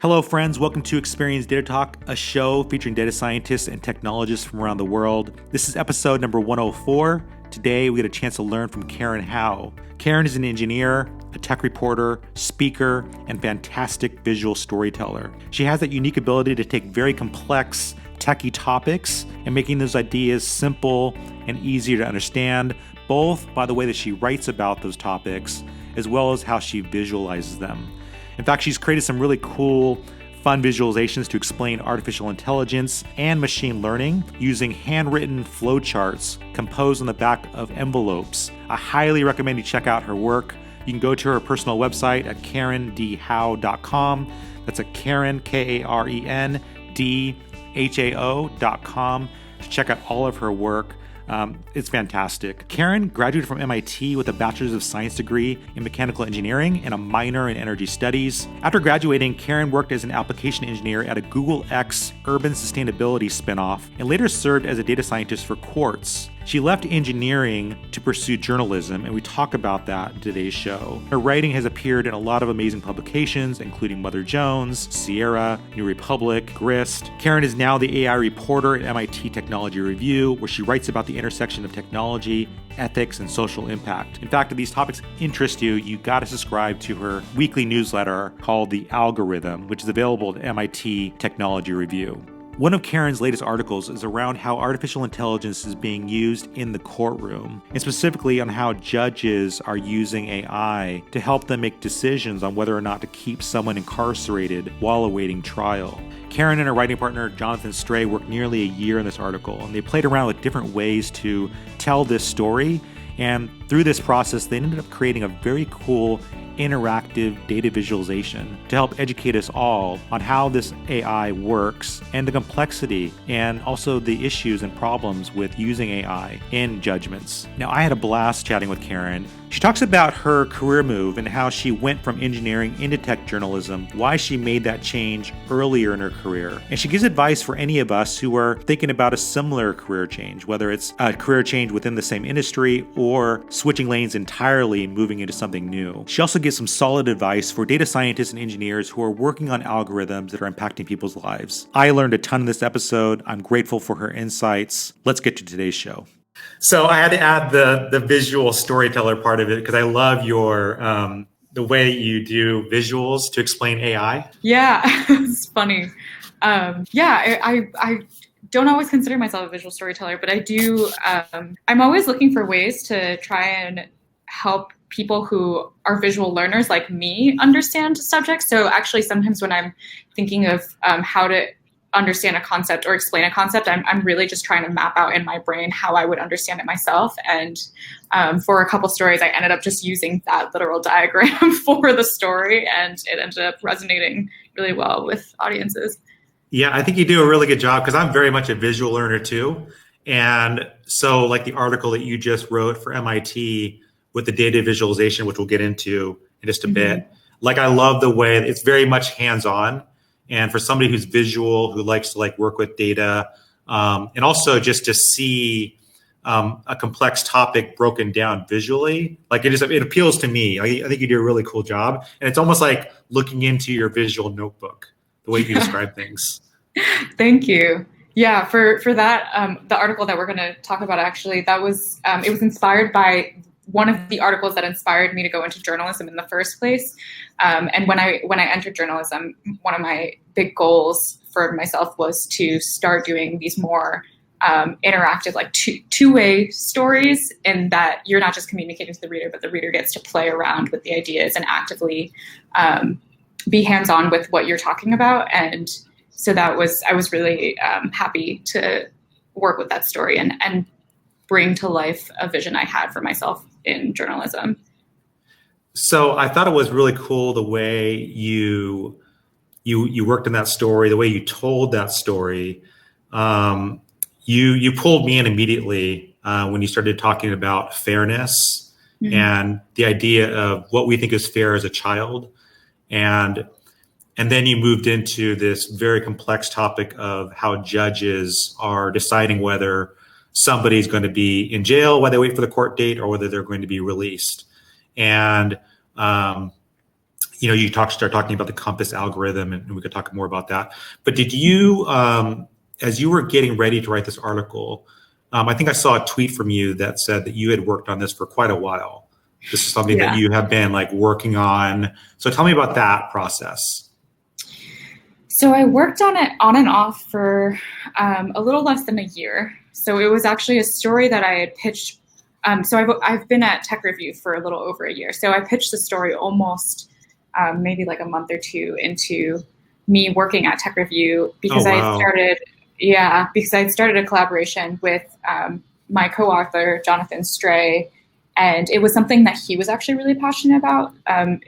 Hello, friends. Welcome to Experience Data Talk, a show featuring data scientists and technologists from around the world. This is episode number 104. Today, we get a chance to learn from Karen Howe. Karen is an engineer, a tech reporter, speaker, and fantastic visual storyteller. She has that unique ability to take very complex, techie topics and making those ideas simple and easier to understand, both by the way that she writes about those topics, as well as how she visualizes them. In fact, she's created some really cool, fun visualizations to explain artificial intelligence and machine learning using handwritten flowcharts composed on the back of envelopes. I highly recommend you check out her work. You can go to her personal website at karendhowe.com. That's at Karen, KarenDHAO.com to check out all of her work. It's fantastic. Karen graduated from MIT with a Bachelor's of Science degree in Mechanical Engineering and a minor in Energy Studies. After graduating, Karen worked as an application engineer at a Google X urban sustainability spinoff and later served as a data scientist for Quartz. She left engineering to pursue journalism, and we talk about that in today's show. Her writing has appeared in a lot of amazing publications, including Mother Jones, Sierra, New Republic, Grist. Karen is now the AI reporter at MIT Technology Review, where she writes about the intersection of technology, ethics, and social impact. In fact, if these topics interest you, you got to subscribe to her weekly newsletter called The Algorithm, which is available at MIT Technology Review. One of Karen's latest articles is around how artificial intelligence is being used in the courtroom, and specifically on how judges are using AI to help them make decisions on whether or not to keep someone incarcerated while awaiting trial. Karen and her writing partner, Jonathan Stray, worked nearly a year on this article, and they played around with different ways to tell this story. And through this process, they ended up creating a very cool interactive data visualization to help educate us all on how this AI works and the complexity and also the issues and problems with using AI in judgments. Now, I had a blast chatting with Karen. She talks about her career move and how she went from engineering into tech journalism, why she made that change earlier in her career. And she gives advice for any of us who are thinking about a similar career change, whether it's a career change within the same industry or switching lanes entirely and moving into something new. She also gives some solid advice for data scientists and engineers who are working on algorithms that are impacting people's lives. I learned a ton in this episode. I'm grateful for her insights. Let's get to today's show. So I had to add the visual storyteller part of it because I love your the way you do visuals to explain AI. Yeah, it's funny. I don't always consider myself a visual storyteller, but I do. I'm always looking for ways to try and help people who are visual learners like me understand subjects. So actually, sometimes when I'm thinking of how to understand a concept or explain a concept, I'm really just trying to map out in my brain how I would understand it myself. And for a couple stories, I ended up just using that literal diagram for the story, and it ended up resonating really well with audiences. Yeah, I think you do a really good job because I'm very much a visual learner too. And so like the article that you just wrote for MIT with the data visualization, which we'll get into in just a bit, like I love the way it's very much hands-on. And for somebody who's visual, who likes to like work with data, and also just to see a complex topic broken down visually, like it appeals to me. I think you do a really cool job, and it's almost like looking into your visual notebook, the way you describe things. Thank you. Yeah, for that, the article that we're going to talk about, actually, that was it was inspired by one of the articles that inspired me to go into journalism in the first place. And when I entered journalism, one of my big goals for myself was to start doing these more interactive, like two-way stories, in that you're not just communicating to the reader, but the reader gets to play around with the ideas and actively be hands-on with what you're talking about. And so I was really happy to work with that story and bring to life a vision I had for myself in journalism. So I thought it was really cool the way you worked in that story, the way you told that story. You pulled me in immediately when you started talking about fairness and the idea of what we think is fair as a child, and then you moved into this very complex topic of how judges are deciding whether somebody's going to be in jail while they wait for the court date or whether they're going to be released. And you start talking about the compass algorithm, and we could talk more about that. But did you, as you were getting ready to write this article, I think I saw a tweet from you that said that you had worked on this for quite a while. This is something that you have been like working on. So tell me about that process. So I worked on it on and off for a little less than a year. So it was actually a story that I had pitched. So I've been at Tech Review for a little over a year. So I pitched the story almost maybe like a month or two into me working at Tech Review because I had started a collaboration with my co-author, Jonathan Stray. And it was something that he was actually really passionate about.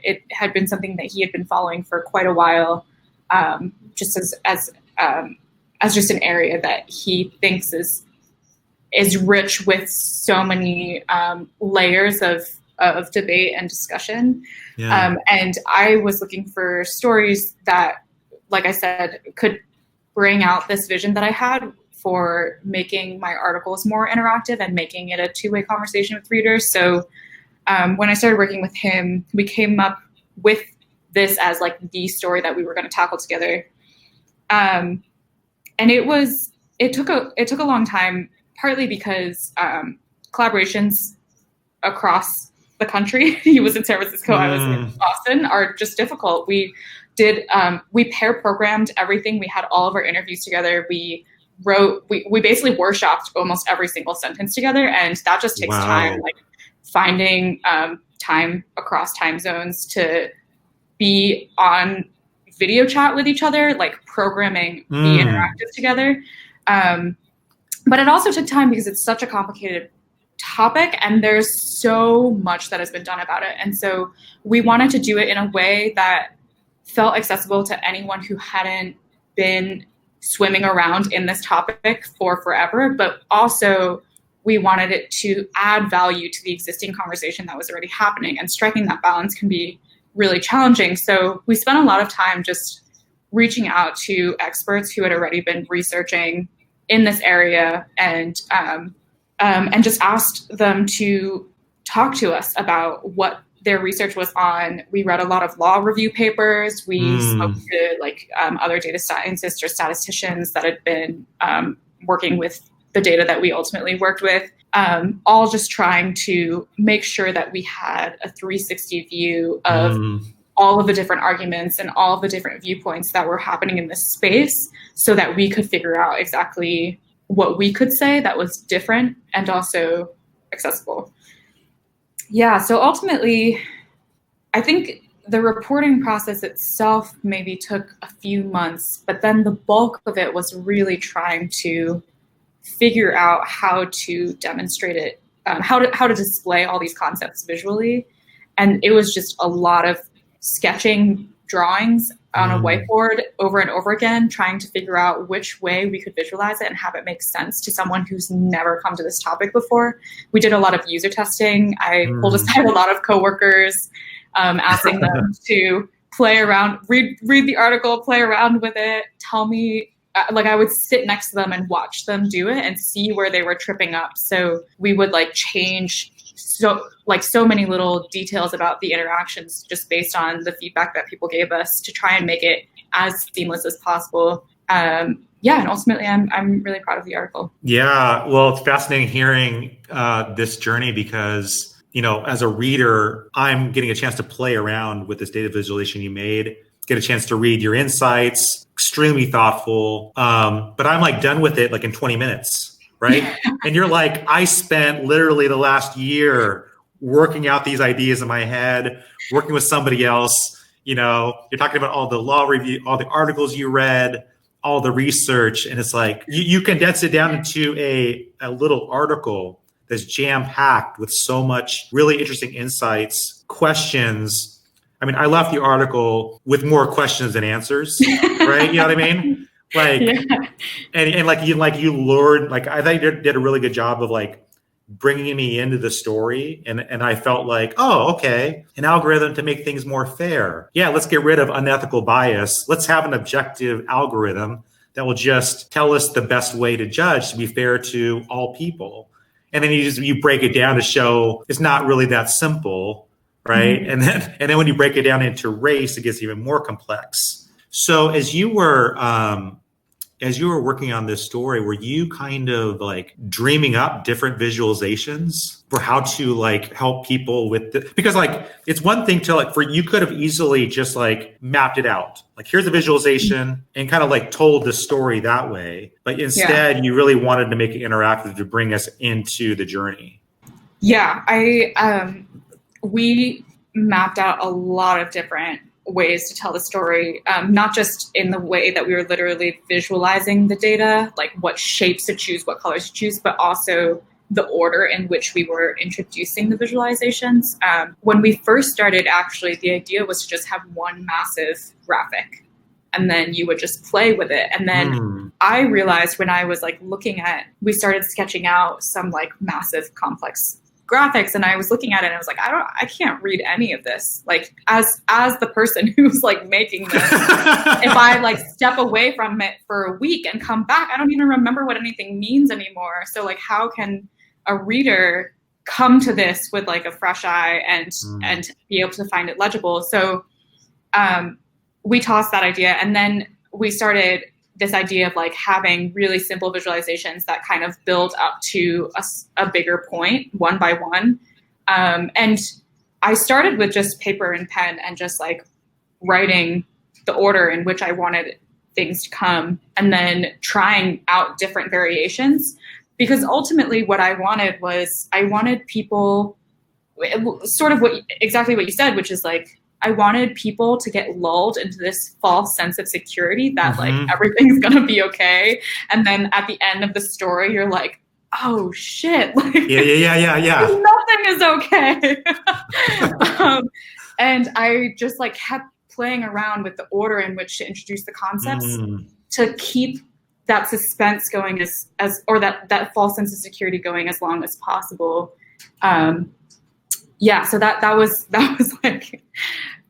It had been something that he had been following for quite a while, just as just an area that he thinks is rich with so many layers of debate and discussion. Yeah. And I was looking for stories that, like I said, could bring out this vision that I had for making my articles more interactive and making it a two-way conversation with readers. So when I started working with him, we came up with this as like the story that we were going to tackle together. And it took a long time, partly because collaborations across the country, he was in San Francisco, I was in Boston, are just difficult. We pair programmed everything. We had all of our interviews together. We basically workshopped almost every single sentence together, and that just takes time, like finding time across time zones to be on video chat with each other, like programming be interactive together. But it also took time because it's such a complicated topic and there's so much that has been done about it. And so we wanted to do it in a way that felt accessible to anyone who hadn't been swimming around in this topic for forever, but also we wanted it to add value to the existing conversation that was already happening, and striking that balance can be really challenging. So we spent a lot of time just reaching out to experts who had already been researching in this area and just asked them to talk to us about what their research was on. We read a lot of law review papers. We spoke to other data scientists or statisticians that had been working with the data that we ultimately worked with, all just trying to make sure that we had a 360 view of all of the different arguments and all of the different viewpoints that were happening in this space so that we could figure out exactly what we could say that was different and also accessible. Yeah, so ultimately, I think the reporting process itself maybe took a few months, but then the bulk of it was really trying to figure out how to demonstrate it, how to display all these concepts visually. And it was just a lot of sketching drawings on a whiteboard over and over again, trying to figure out which way we could visualize it and have it make sense to someone who's never come to this topic before. We did a lot of user testing. I pulled aside a lot of coworkers, asking them to play around, read the article, play around with it, tell me, I would sit next to them and watch them do it and see where they were tripping up. So we would change so many little details about the interactions just based on the feedback that people gave us to try and make it as seamless as possible. And ultimately I'm really proud of the article. Yeah, well, it's fascinating hearing this journey because, as a reader, I'm getting a chance to play around with this data visualization you made, get a chance to read your insights, extremely thoughtful. But I'm done with it in 20 minutes, right? And you're I spent literally the last year working out these ideas in my head, working with somebody else. You're talking about all the law review, all the articles you read, all the research. And it's you condense it down into a little article that's jam-packed with so much really interesting insights, questions. I mean, I left the article with more questions than answers, right? You know what I mean? You lured, I think you did a really good job of bringing me into the story. And I felt oh, okay, an algorithm to make things more fair. Yeah, let's get rid of unethical bias. Let's have an objective algorithm that will just tell us the best way to judge to be fair to all people. And then you break it down to show it's not really that simple. right? Mhm. And then when you break it down into race, it gets even more complex. So as you were working on this story, were you kind of like dreaming up different visualizations for how to like help people with because like it's one thing to like for you could have easily just like mapped it out. Like here's the visualization and kind of like told the story that way. But Yeah. instead you really wanted to make it interactive to bring us into the journey. Yeah, we mapped out a lot of different ways to tell the story, not just in the way that we were literally visualizing the data, like what shapes to choose, what colors to choose, but also the order in which we were introducing the visualizations. When we first started, actually, the idea was to just have one massive graphic, and then you would just play with it. And then I realized when I was like we started sketching out some like massive complex graphics, and I was looking at it and I was like, I can't read any of this. Like as the person who's like making this, if I like step away from it for a week and come back, I don't even remember what anything means anymore. So like, how can a reader come to this with like a fresh eye and be able to find it legible? So we tossed that idea, and then we started this idea of like having really simple visualizations that kind of build up to a bigger point one by one. And I started with just paper and pen and just like writing the order in which I wanted things to come, and then trying out different variations, because ultimately what I wanted was I wanted people sort of exactly what you said, which is like, I wanted people to get lulled into this false sense of security that like everything's gonna be okay, and then at the end of the story, you're like, "Oh shit! Like, Yeah. nothing is okay." And I just like kept playing around with the order in which to introduce the concepts to keep that suspense going or that false sense of security going as long as possible. So that was like,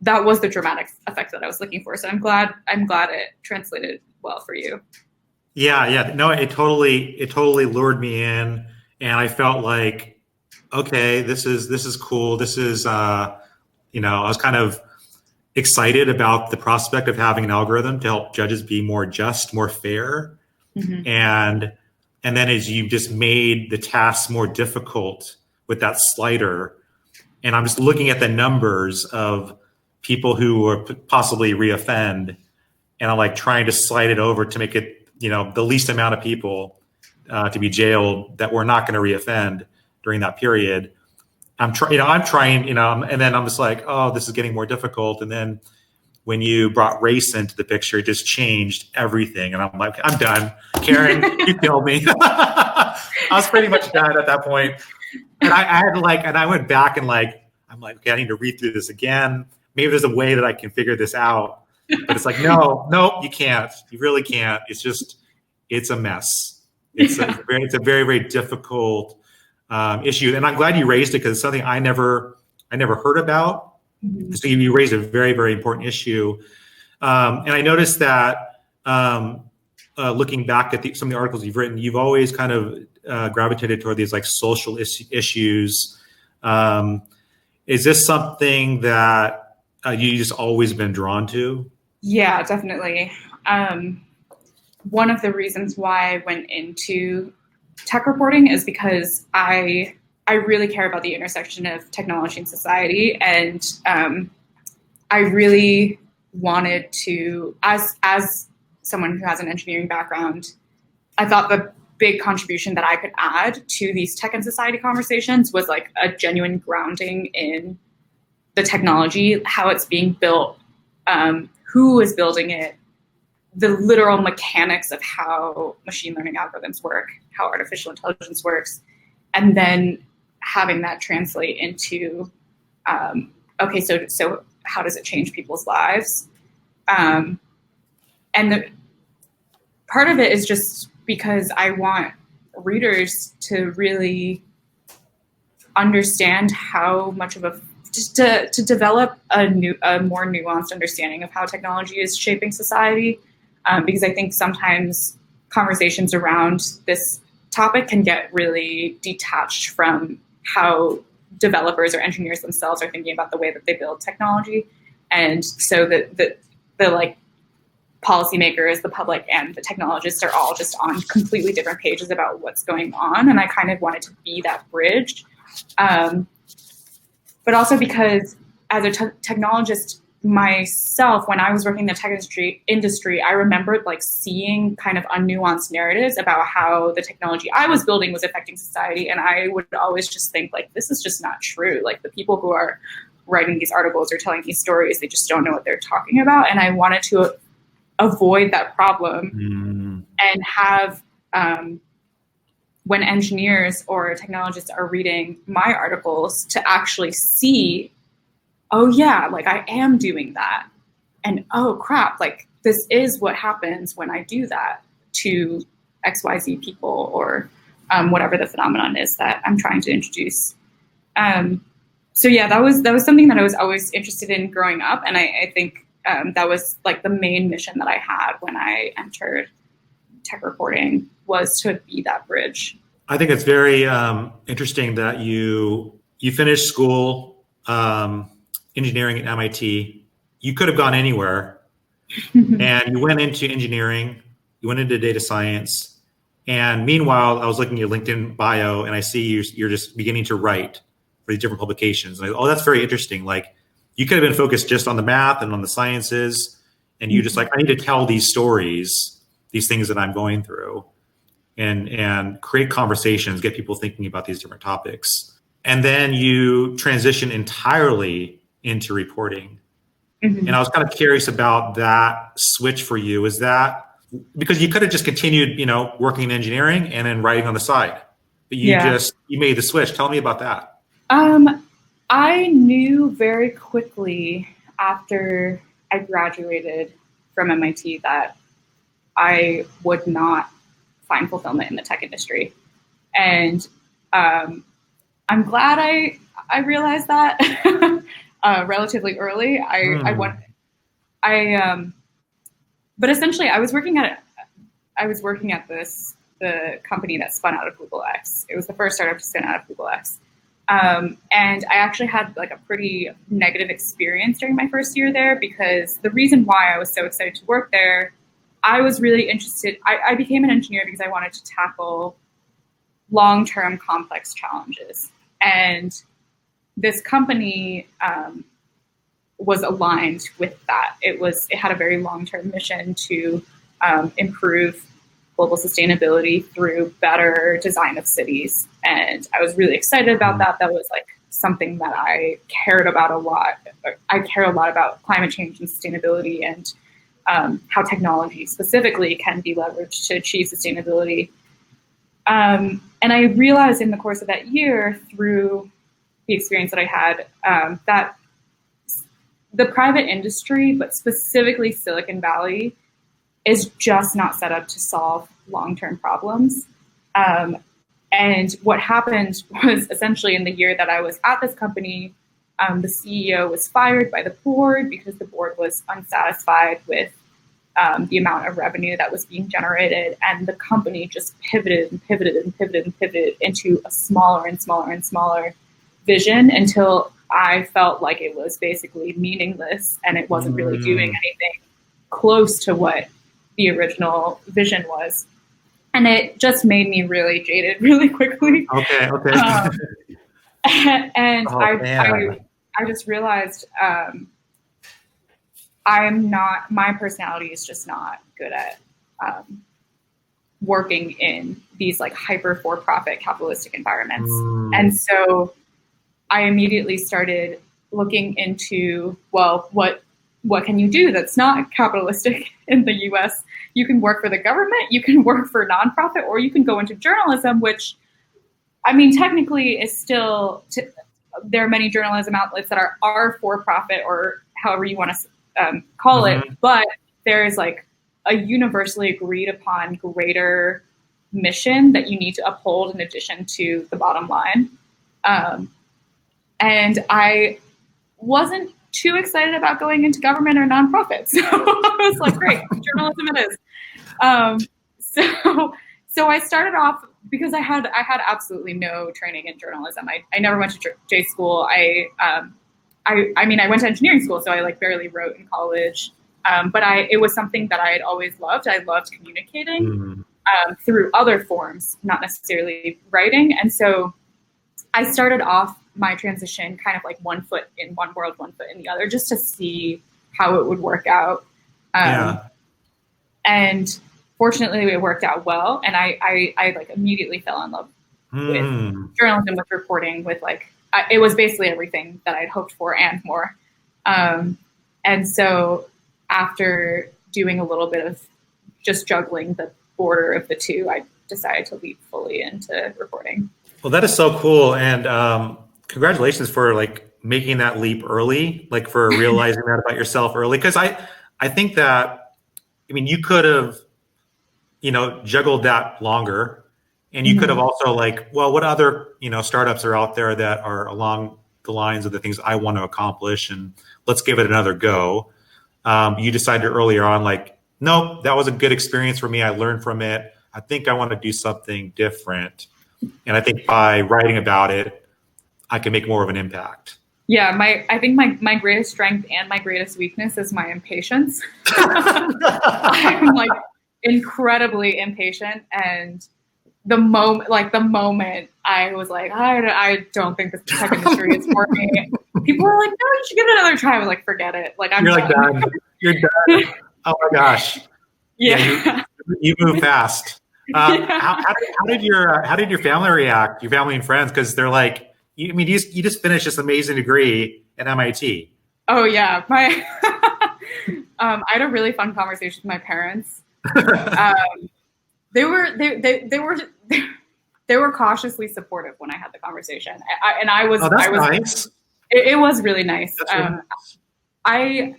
that was the dramatic effect that I was looking for. So I'm glad it translated well for you. Yeah. No, it totally lured me in, and I felt like, okay, this is cool. This is I was kind of excited about the prospect of having an algorithm to help judges be more just, more fair. And then as you just made the tasks more difficult with that slider, and I'm just looking at the numbers of people who were possibly reoffend, and I'm like trying to slide it over to make it, the least amount of people to be jailed that were not going to reoffend during that period. I'm trying, and then I'm just like, oh, this is getting more difficult. And then when you brought race into the picture, it just changed everything. And I'm like, I'm done. Karen, you killed me. I was pretty much done at that point. And I went back and I'm like, okay, I need to read through this again. Maybe there's a way that I can figure this out. But it's like, no, you can't. You really can't. It's a mess. It's a very, very difficult issue. And I'm glad you raised it, because it's something I never heard about. So you raised a very, very important issue. And I noticed that looking back at some of the articles you've written, you've always kind of gravitated toward these like social issues. Is this something that you just always been drawn to? Yeah, definitely. One of the reasons why I went into tech reporting is because I really care about the intersection of technology and society, and I really wanted to, as someone who has an engineering background, I thought the big contribution that I could add to these tech and society conversations was like a genuine grounding in the technology, how it's being built, who is building it, the literal mechanics of how machine learning algorithms work, how artificial intelligence works, and then having that translate into, okay, so how does it change people's lives? And the part of it is just because I want readers to really understand how much of just to develop a more nuanced understanding of how technology is shaping society. Because I think sometimes conversations around this topic can get really detached from how developers or engineers themselves are thinking about the way that they build technology. And so the like policymakers, the public, and the technologists are all just on completely different pages about what's going on. And I kind of wanted to be that bridge. But also because as a technologist myself, when I was working in the tech industry, I remembered like seeing kind of unnuanced narratives about how the technology I was building was affecting society. And I would always just think like, this is just not true. Like the people who are writing these articles or telling these stories, they just don't know what they're talking about. And I wanted to avoid that problem and have, when engineers or technologists are reading my articles, to actually see, oh yeah, like I am doing that. And oh crap, like this is what happens when I do that to XYZ people or whatever the phenomenon is that I'm trying to introduce. So yeah, that was something that I was always interested in growing up. And I think that was like the main mission that I had when I entered tech reporting, was to be that bridge. I think it's very interesting that you finished school, engineering at MIT. You could have gone anywhere, and you went into engineering. You went into data science, and meanwhile, I was looking at your LinkedIn bio, and I see you're just beginning to write for these different publications. And that's very interesting. Like you could have been focused just on the math and on the sciences, and you just like, I need to tell these stories, these things that I'm going through, and create conversations, get people thinking about these different topics. And then you transition entirely into reporting. And I was kind of curious about that switch for you. Is that because you could have just continued, working in engineering and then writing on the side, but you made the switch. Tell me about that. I knew very quickly after I graduated from MIT that I would not find fulfillment in the tech industry. And I'm glad I realized that relatively early. But essentially I was working at the company that spun out of Google X. It was the first startup to spin out of Google X. And I actually had like a pretty negative experience during my first year there, because the reason why I was so excited to work there, I was really interested. I became an engineer because I wanted to tackle long-term complex challenges. And this company was aligned with that. It had a very long-term mission to improve global sustainability through better design of cities. And I was really excited about that. That was like something that I cared about a lot. I care a lot about climate change and sustainability, and how technology specifically can be leveraged to achieve sustainability. And I realized in the course of that year, through the experience that I had, that the private industry, but specifically Silicon Valley, is just not set up to solve long-term problems. And what happened was, essentially in the year that I was at this company, the CEO was fired by the board because the board was unsatisfied with the amount of revenue that was being generated. And the company just pivoted into a smaller and smaller and smaller vision, until I felt like it was basically meaningless and it wasn't really doing anything close to what the original vision was. And it just made me really jaded really quickly. Okay. And I just realized my personality is just not good at working in these like hyper for-profit capitalistic environments. And so I immediately started looking into, well, what can you do that's not capitalistic in the US? You can work for the government, you can work for nonprofit, or you can go into journalism, which, I mean, technically is still, there are many journalism outlets that are for-profit, or however you want to call it, but there is like a universally agreed upon greater mission that you need to uphold in addition to the bottom line. And I wasn't too excited about going into government or nonprofit. So I was like, great, journalism it is. So I started off because I had absolutely no training in journalism. I never went to J school. I mean, I went to engineering school, so I like barely wrote in college. But it was something that I had always loved. I loved communicating through other forms, not necessarily writing. And so I started off my transition kind of like one foot in one world, one foot in the other, just to see how it would work out. And fortunately, it worked out well. And I like immediately fell in love with journalism, with reporting, with like, it was basically everything that I'd hoped for and more. And so after doing a little bit of just juggling the border of the two, I decided to leap fully into reporting. Well, that is so cool. And congratulations for like making that leap early, like for realizing that about yourself early. Because I think that, I mean, you could have, juggled that longer, and you could have also like, well, what other, startups are out there that are along the lines of the things I want to accomplish, and let's give it another go. You decided earlier on, like, nope, that was a good experience for me. I learned from it. I think I want to do something different. And I think by writing about it, I can make more of an impact. Yeah, I think my greatest strength and my greatest weakness is my impatience. I'm like incredibly impatient, and the moment I was like, I don't think this tech industry is for me. People are like, no, you should give it another try. I was like, forget it. Like, I'm done. You're done. Oh my gosh. Yeah. You move fast. How did your family react? Your family and friends, because they're like, you just finished this amazing degree at MIT. Oh yeah, I had a really fun conversation with my parents. They were cautiously supportive when I had the conversation, and I was. Oh, that's I was nice. It was really nice. Really nice.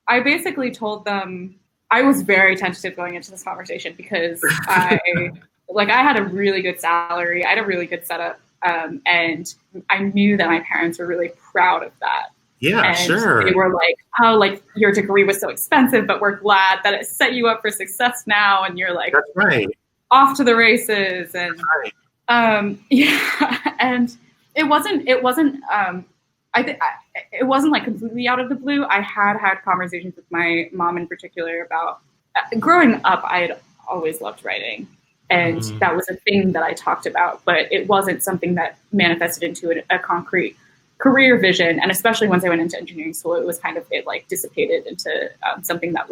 I basically told them I was very tentative going into this conversation because I had a really good salary, I had a really good setup, and I knew that my parents were really proud of that. Yeah, and sure. They were like, "Oh, like your degree was so expensive, but we're glad that it set you up for success now, and you're like, that's right, off to the races." And right. yeah, and it wasn't. It wasn't like completely out of the blue. I had conversations with my mom in particular about growing up. I had always loved writing, and that was a thing that I talked about, but it wasn't something that manifested into a concrete career vision. And especially once I went into engineering school, it was it like dissipated into something that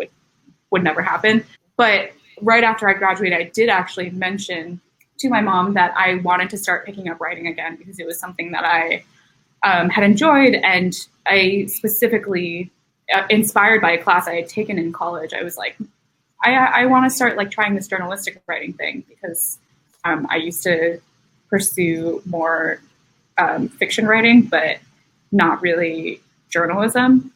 would never happen. But right after I graduated, I did actually mention to my mom that I wanted to start picking up writing again, because it was something that I had enjoyed. And I specifically, inspired by a class I had taken in college, I was like, I want to start like trying this journalistic writing thing, because I used to pursue more fiction writing, but not really journalism.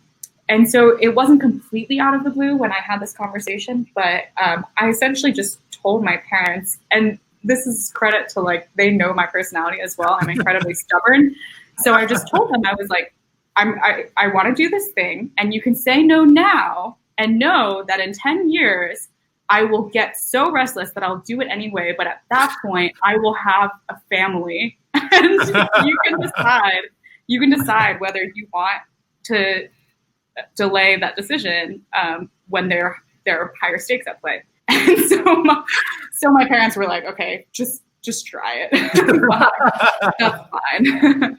And so it wasn't completely out of the blue when I had this conversation, but I essentially just told my parents, and this is credit to like, they know my personality as well. I'm incredibly stubborn. So I just told them, I was like, I want to do this thing, and you can say no now and know that in 10 years, I will get so restless that I'll do it anyway. But at that point, I will have a family, and you can decide whether you want to delay that decision when there are higher stakes at play. And so my parents were like, okay, just try it. That's fine.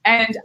And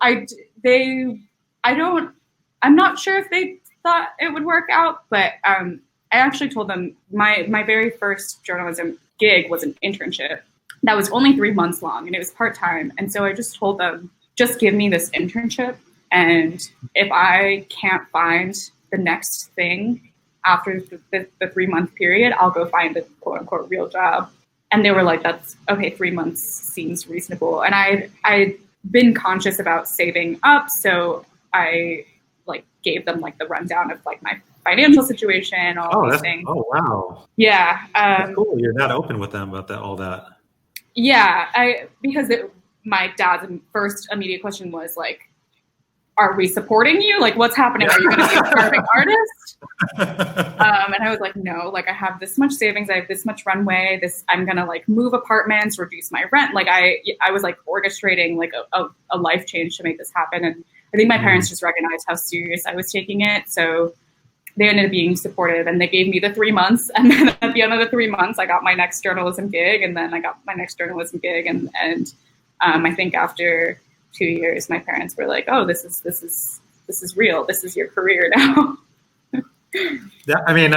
I'm not sure if they thought it would work out, but I actually told them my very first journalism gig was an internship that was only 3 months long, and it was part-time. And so I just told them, just give me this internship, and if I can't find the next thing after the 3-month period, I'll go find a quote-unquote real job. And they were like, that's okay, 3 months seems reasonable. And I'd been conscious about saving up, so I like gave them like the rundown of like my financial situation, all these things. Oh wow. Yeah. That's cool. You're not open with them about all that. Yeah, because my dad's first immediate question was like, are we supporting you? Like, what's happening? Are you going to be a starving artist? And I was like, no, like I have this much savings. I have this much runway. I'm going to like move apartments, reduce my rent. Like I was like orchestrating like a life change to make this happen. And I think my parents just recognized how serious I was taking it. So they ended up being supportive, and they gave me the 3 months. And then at the end of the 3 months, I got my next journalism gig, and then I got my next journalism gig. And I think after 2 years, my parents were like, "Oh, this is real. This is your career now." Yeah, I mean,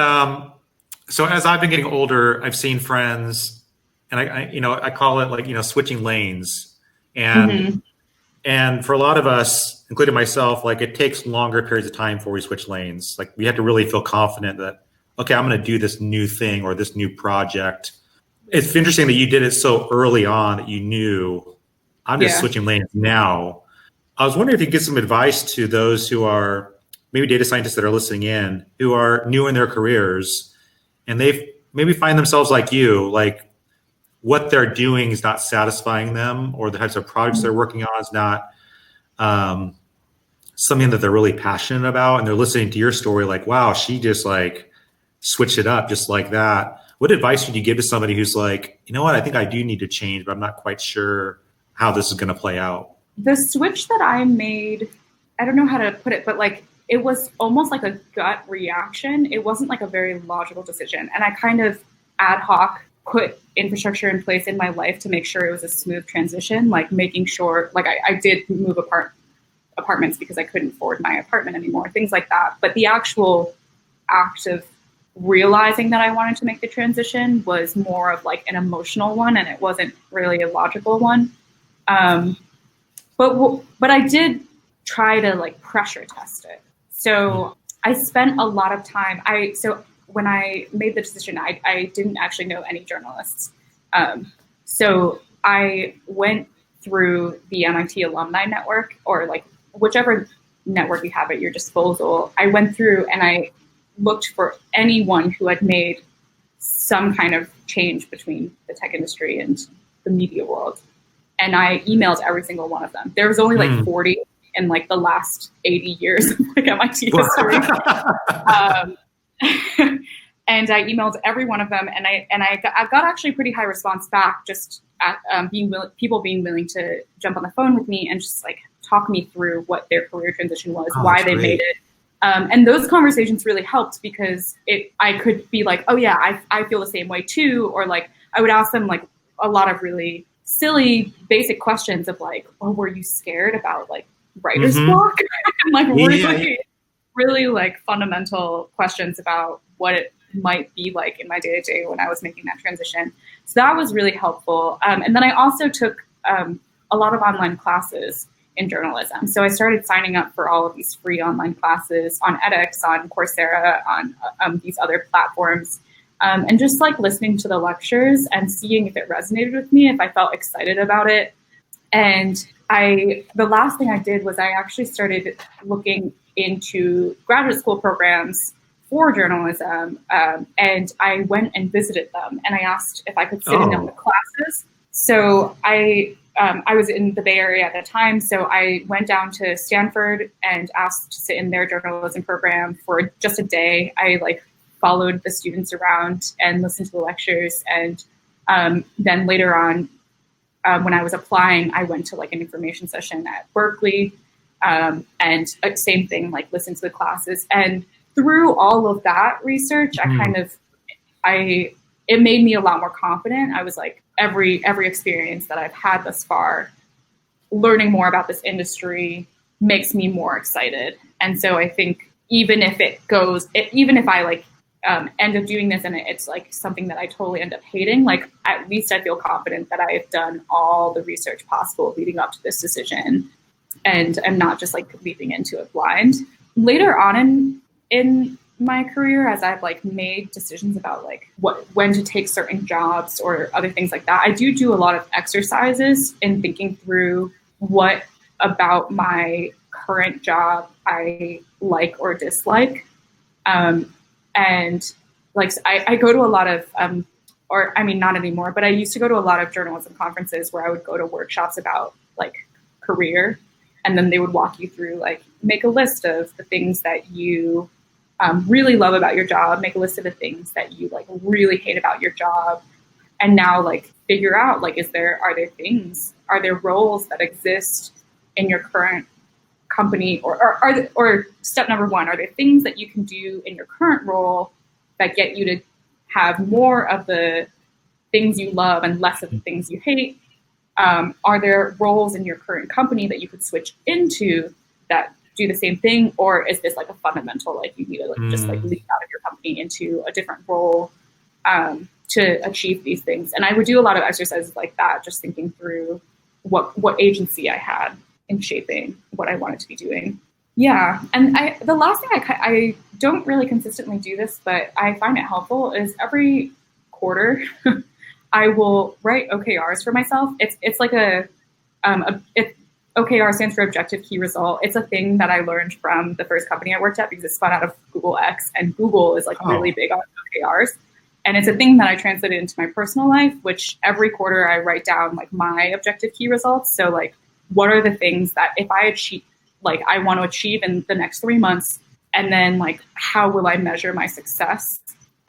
so as I've been getting older, I've seen friends, and I call it like switching lanes, and and for a lot of us, including myself, like it takes longer periods of time before we switch lanes. Like we have to really feel confident that, okay, I'm going to do this new thing or this new project. It's interesting that you did it so early on that you knew I'm just switching lanes now. I was wondering if you could give some advice to those who are maybe data scientists that are listening in, who are new in their careers, and they maybe find themselves like you, like what they're doing is not satisfying them, or the types of projects they're working on is not something that they're really passionate about. And they're listening to your story like, wow, she just like switched it up just like that. What advice would you give to somebody who's like, you know what, I think I do need to change, but I'm not quite sure how this is going to play out? The switch that I made, I don't know how to put it, but like it was almost like a gut reaction. It wasn't like a very logical decision. And I kind of ad hoc put infrastructure in place in my life to make sure it was a smooth transition, like making sure, like I did move apartments because I couldn't afford my apartment anymore, things like that. But the actual act of realizing that I wanted to make the transition was more of like an emotional one, and it wasn't really a logical one. But I did try to like pressure test it. So I spent a lot of time. So when I made the decision, I didn't actually know any journalists. So I went through the MIT alumni network, or like whichever network you have at your disposal. I went through and I looked for anyone who had made some kind of change between the tech industry and the media world. And I emailed every single one of them. There was only like 40 in like the last 80 years of like MIT history. And I emailed every one of them, and I got actually pretty high response back, just at people being willing to jump on the phone with me and just like talk me through what their career transition was, why they made it. And those conversations really helped, because I could be like, oh yeah, I feel the same way too. Or like I would ask them like a lot of really silly basic questions of like, oh, were you scared about like writer's block? And like really like fundamental questions about what it might be like in my day-to-day when I was making that transition. So that was really helpful. And then I also took a lot of online classes in journalism. So I started signing up for all of these free online classes on edX, on Coursera, on these other platforms, and just like listening to the lectures and seeing if it resonated with me, if I felt excited about it. And the last thing I did was I actually started looking into graduate school programs for journalism, and I went and visited them, and I asked if I could sit in on the classes. So I was in the Bay Area at the time, so I went down to Stanford and asked to sit in their journalism program for just a day. I like followed the students around and listened to the lectures, and then later on, when I was applying, I went to like an information session at Berkeley, and same thing, like listened to the classes. And through all of that research, it made me a lot more confident. I was like, every experience that I've had thus far, learning more about this industry makes me more excited. And so I think even if I like end up doing this and it's like something that I totally end up hating, like at least I feel confident that I've done all the research possible leading up to this decision, and I'm not just like leaping into it blind. Later on in my career, as I've like made decisions about like when to take certain jobs or other things like that, I do a lot of exercises in thinking through what about my current job I like or dislike. And like I go to a lot of not anymore, but I used to go to a lot of journalism conferences where I would go to workshops about like career. And then they would walk you through, like, make a list of the things that you really love about your job, make a list of the things that you like really hate about your job. And now, like, figure out, like, are there roles that exist in your current company, or step number one, are there things that you can do in your current role that get you to have more of the things you love and less of the things you hate? Are there roles in your current company that you could switch into that do the same thing, or is this like a fundamental, like you need to like just like leave out of your company into a different role to achieve these things? And I would do a lot of exercises like that, just thinking through what agency I had in shaping what I wanted to be doing. Yeah, and the last thing, I don't really consistently do this, but I find it helpful, is every quarter I will write OKRs for myself. It's like OKR stands for Objective Key Result. It's a thing that I learned from the first company I worked at, because it spun out of Google X, and Google is like really big on OKRs. And it's a thing that I translated into my personal life, which every quarter I write down like my objective key results. So like, what are the things that if I achieve, like I want to achieve in the next 3 months, and then like, how will I measure my success?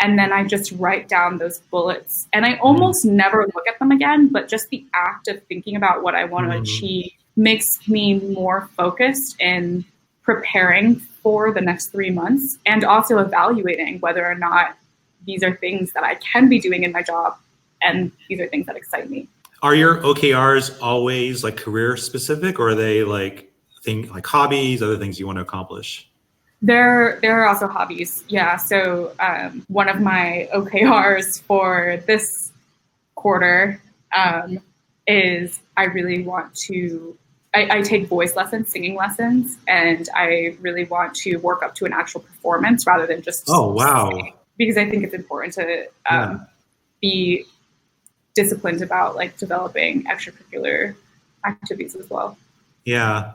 And then I just write down those bullets, and I almost never look at them again, but just the act of thinking about what I want to achieve makes me more focused in preparing for the next 3 months, and also evaluating whether or not these are things that I can be doing in my job, and these are things that excite me. Are your OKRs always like career specific, or are they like hobbies, other things you want to accomplish? There are also hobbies. Yeah. So one of my OKRs for this quarter is I really want to, I take voice lessons, singing lessons, and I really want to work up to an actual performance rather than just sing, because I think it's important to be disciplined about like developing extracurricular activities as well. Yeah.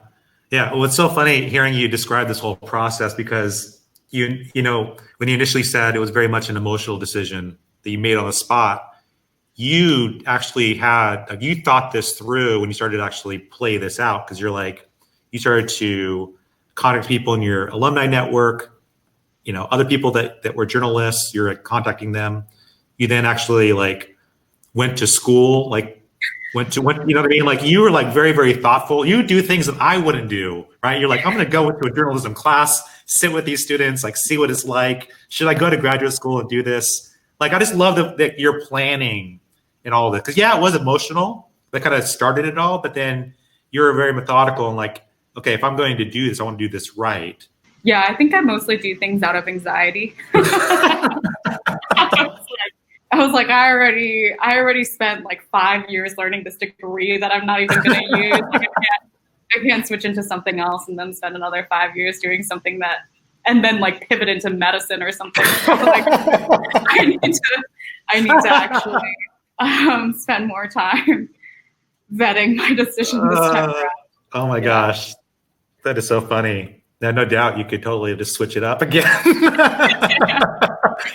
Yeah. Well, it's so funny hearing you describe this whole process, because you know, when you initially said it was very much an emotional decision that you made on the spot, you actually had, you thought this through when you started to actually play this out, because you're like, you started to contact people in your alumni network, you know, other people that were journalists, you're like contacting them. You then actually like went to school, like went, you know what I mean? Like you were like very, very thoughtful. You do things that I wouldn't do, right? You're like, I'm going to go into a journalism class, sit with these students, like see what it's like. Should I go to graduate school and do this? Like, I just love that you're planning and all of this. Cause yeah, it was emotional. That kind of started it all, but then you're very methodical and like, okay, if I'm going to do this, I want to do this right. Yeah. I think I mostly do things out of anxiety. I was like, I already spent like 5 years learning this degree that I'm not even going to use. Like, I can't switch into something else and then spend another 5 years doing something that, and then like pivot into medicine or something. So like, I need to actually spend more time vetting my decision this time around. Oh my gosh, that is so funny. Now, no doubt you could totally just switch it up again.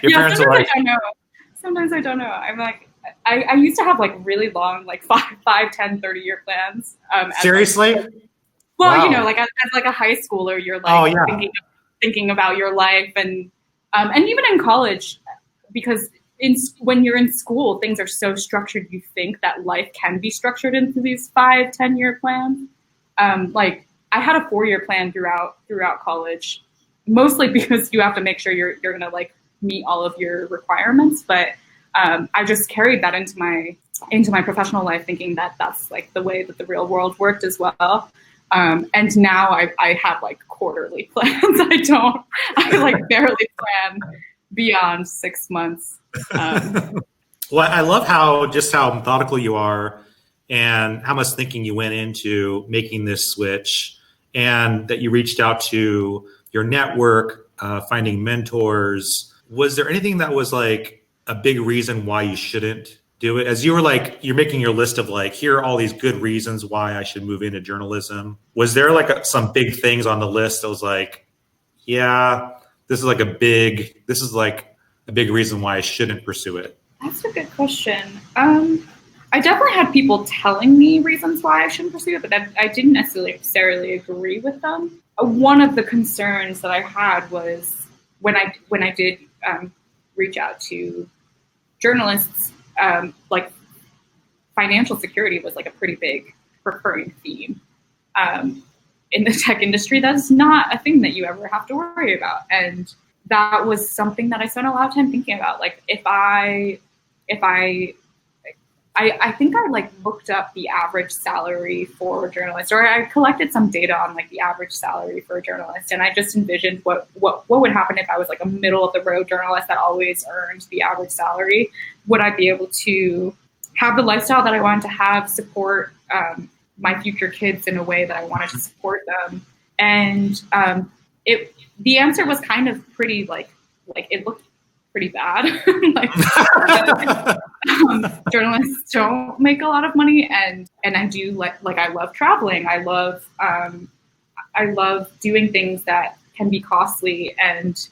Your parents are like, I know. Sometimes I don't know. I'm like, I used to have like really long, like 5, 10, 30-year plans. Seriously? Wow. You know, like as like a high schooler, you're like thinking about your life, and even in college, because when you're in school, things are so structured. You think that life can be structured into these 5, 10-year plans. Like I had a 4-year plan throughout college, mostly because you have to make sure you're gonna like meet all of your requirements, but I just carried that into my professional life, thinking that that's like the way that the real world worked as well. And now I have like quarterly plans. I like barely plan beyond 6 months. Well, I love how methodical you are, and how much thinking you went into making this switch, and that you reached out to your network, finding mentors. Was there anything that was like a big reason why you shouldn't do it? As you were like, you're making your list of like, here are all these good reasons why I should move into journalism. Was there like some big things on the list that was like, yeah, this is like a big reason why I shouldn't pursue it? That's a good question. I definitely had people telling me reasons why I shouldn't pursue it, but I didn't necessarily agree with them. One of the concerns that I had was when I did reach out to journalists, like financial security was like a pretty big recurring theme. In the tech industry, that's not a thing that you ever have to worry about. And that was something that I spent a lot of time thinking about. Like I think I like looked up the average salary for a journalist, or I collected some data on like the average salary for a journalist, and I just envisioned what would happen if I was like a middle of the road journalist that always earned the average salary. Would I be able to have the lifestyle that I wanted to have, support my future kids in a way that I wanted to support them? And the answer was kind of pretty like it looked pretty bad. Like journalists don't make a lot of money, and I do like I love traveling. I love doing things that can be costly, and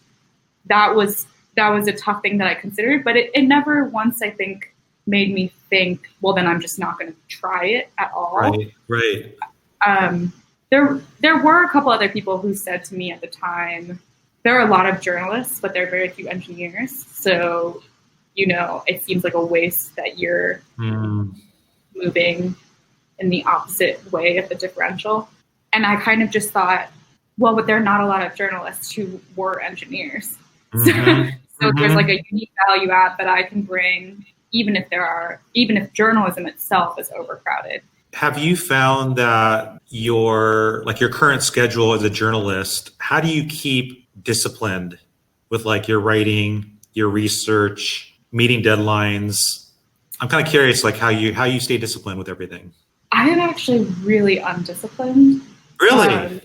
that was a tough thing that I considered. But it never once, I think, made me think, well, then I'm just not going to try it at all. Right. There were a couple other people who said to me at the time, there are a lot of journalists, but there are very few engineers. So, it seems like a waste that you're moving in the opposite way of the differential. And I kind of just thought, well, but there are not a lot of journalists who were engineers. Mm-hmm. So there's like a unique value add that I can bring, even if journalism itself is overcrowded. Have you found that your current schedule as a journalist, how do you keep disciplined with like your writing, your research, meeting deadlines? I'm kind of curious, like how you stay disciplined with everything. I am actually really undisciplined. Really?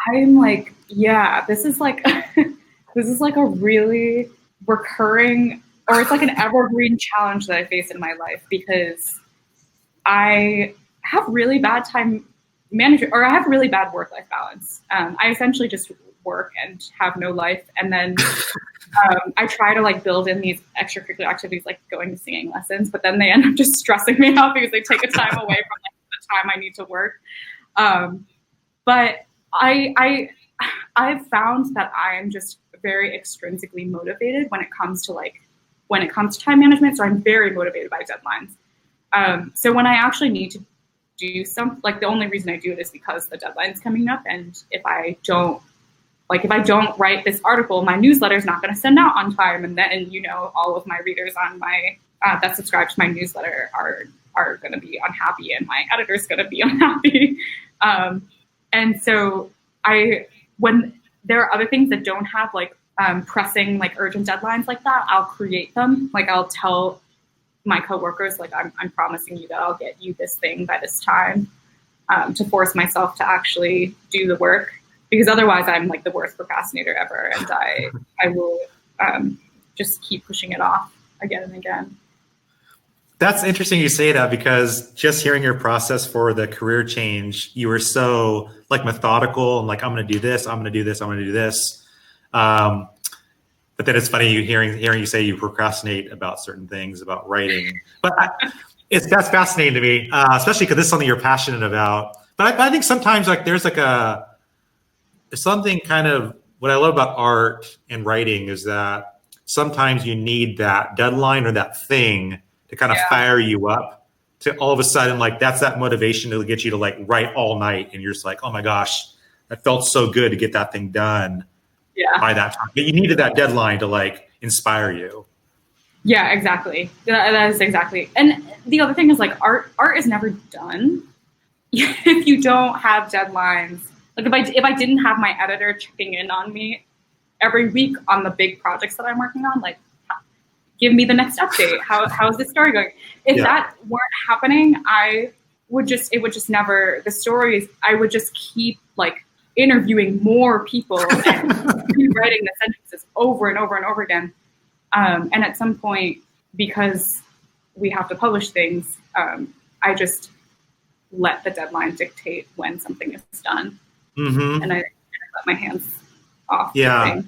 I'm like, yeah, this is like a really recurring, or it's like an evergreen challenge that I face in my life, because I have really bad time management, or I have really bad work-life balance. I essentially just work and have no life. And then I try to like build in these extracurricular activities, like going to singing lessons, but then they end up just stressing me out because they take a time away from like, the time I need to work. But I've found that I am just very extrinsically motivated when it comes to time management. So I'm very motivated by deadlines. So when I actually need to do something, like the only reason I do it is because the deadline's coming up. And if I don't write this article, my newsletter is not going to send out on time. And then, all of my readers on my, that subscribe to my newsletter are going to be unhappy, and my editor's going to be unhappy. And so when there are other things that don't have like pressing, like urgent deadlines like that, I'll create them. Like I'll tell my coworkers, like I'm promising you that I'll get you this thing by this time, to force myself to actually do the work, because otherwise I'm like the worst procrastinator ever, and I will just keep pushing it off again and again. That's interesting you say that, because just hearing your process for the career change, you were so like methodical and like, I'm going to do this, I'm going to do this, I'm going to do this. But then it's funny hearing you say you procrastinate about certain things, about writing. But that's fascinating to me, especially because this is something you're passionate about. But I think sometimes like there's something kind of, what I love about art and writing is that sometimes you need that deadline or that thing to kind of fire you up, to all of a sudden, like that's that motivation to get you to like write all night. And you're just like, oh my gosh, that felt so good to get that thing done by that time. But you needed that deadline to like inspire you. Yeah, exactly. That is exactly. And the other thing is like art is never done if you don't have deadlines. Like if I didn't have my editor checking in on me every week on the big projects that I'm working on, like give me the next update. How is this story going? If that weren't happening, I would just never, the stories, I would just keep like interviewing more people and rewriting the sentences over and over and over again. And at some point, because we have to publish things, I just let the deadline dictate when something is done. Mm-hmm. And I let my hands off. Yeah.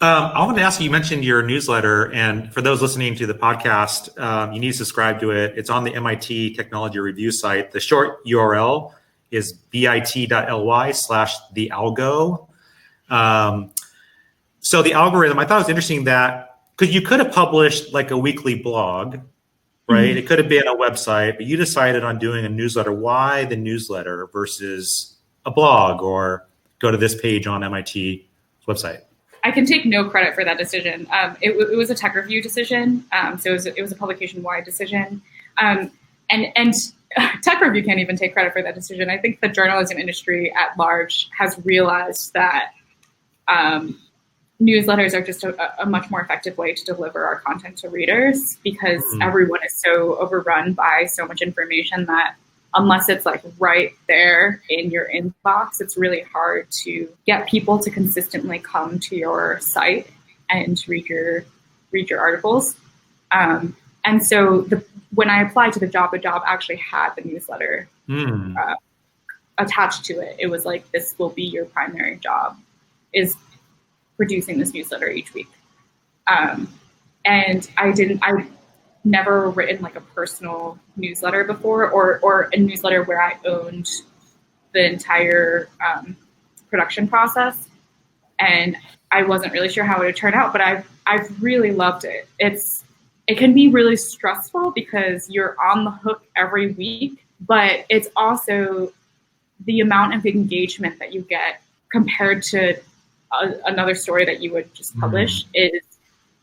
I want to ask you, you mentioned your newsletter, and for those listening to the podcast, you need to subscribe to it. It's on the MIT Technology Review site. The short URL is bit.ly/thealgo. So the algorithm, I thought it was interesting that, because you could have published like a weekly blog, right? Mm-hmm. It could have been a website, but you decided on doing a newsletter. Why the newsletter versus a blog or go to this page on MIT website? I can take no credit for that decision. It was a tech review decision, so it was a publication-wide decision, and tech review can't even take credit for that decision. I think the journalism industry at large has realized that newsletters are just a much more effective way to deliver our content to readers, because everyone is so overrun by so much information that unless it's like right there in your inbox, it's really hard to get people to consistently come to your site and read your articles. And so when I applied to the job actually had the newsletter attached to it. It was like, this will be your primary job, is producing this newsletter each week. And I've never written like a personal newsletter before, or a newsletter where I owned the entire production process. And I wasn't really sure how it would turn out, but I've really loved it. It can be really stressful because you're on the hook every week, but it's also the amount of engagement that you get compared to another story that you would just publish is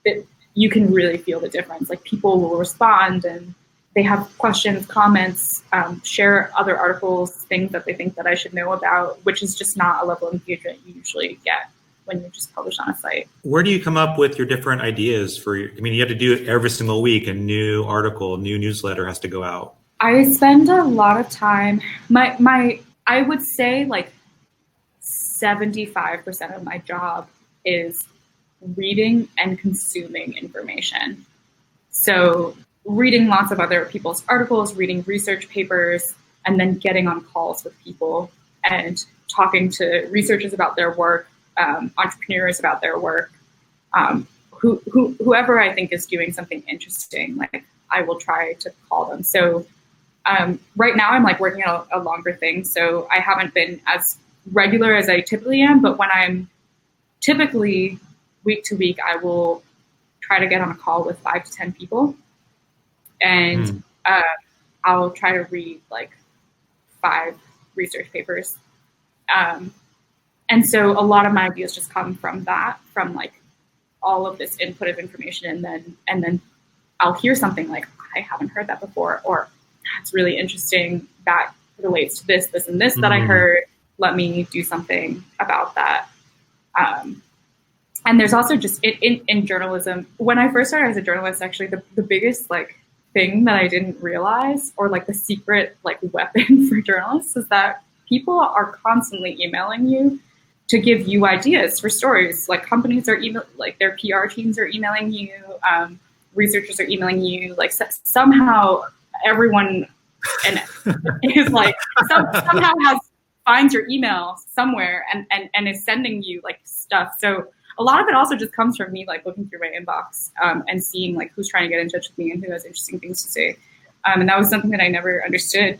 that you can really feel the difference. Like, people will respond and they have questions, comments, share other articles, things that they think that I should know about, which is just not a level of engagement you usually get when you just publish on a site. Where do you come up with your different ideas for you have to do it every single week. A new article, new newsletter has to go out. I spend a lot of time, I would say like 75% of my job is reading and consuming information. So reading lots of other people's articles, reading research papers, and then getting on calls with people and talking to researchers about their work, entrepreneurs about their work, whoever I think is doing something interesting, like I will try to call them. So right now I'm like working on a longer thing, so I haven't been as regular as I typically am, but when I'm typically week to week, I will try to get on a call with 5 to 10 people, and I'll try to read like 5 research papers. And so a lot of my ideas just come from that, from like all of this input of information, and then I'll hear something like, I haven't heard that before, or that's really interesting, that relates to this, and this that I heard. Let me do something about that. And there's also just in journalism, when I first started as a journalist, actually the biggest like thing that I didn't realize, or like the secret like weapon for journalists, is that people are constantly emailing you to give you ideas for stories. Like companies are like their PR teams are emailing you, researchers are emailing you, like somehow everyone is like somehow finds your email somewhere and is sending you like stuff. So a lot of it also just comes from me like looking through my inbox and seeing like who's trying to get in touch with me and who has interesting things to say. And that was something that I never understood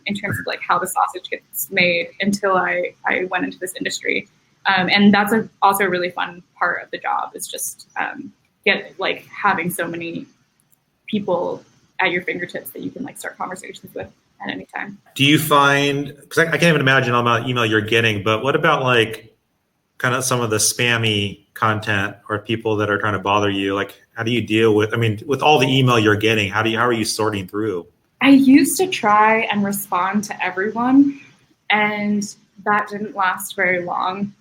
in terms of like how the sausage gets made until I went into this industry. And that's also a really fun part of the job, is just having so many people at your fingertips that you can like start conversations with at any time. Do you find, because I can't even imagine all the email you're getting, but what about like kind of some of the spammy content or people that are trying to bother you? Like, how do you deal with, with all the email you're getting, how are you sorting through? I used to try and respond to everyone, and that didn't last very long,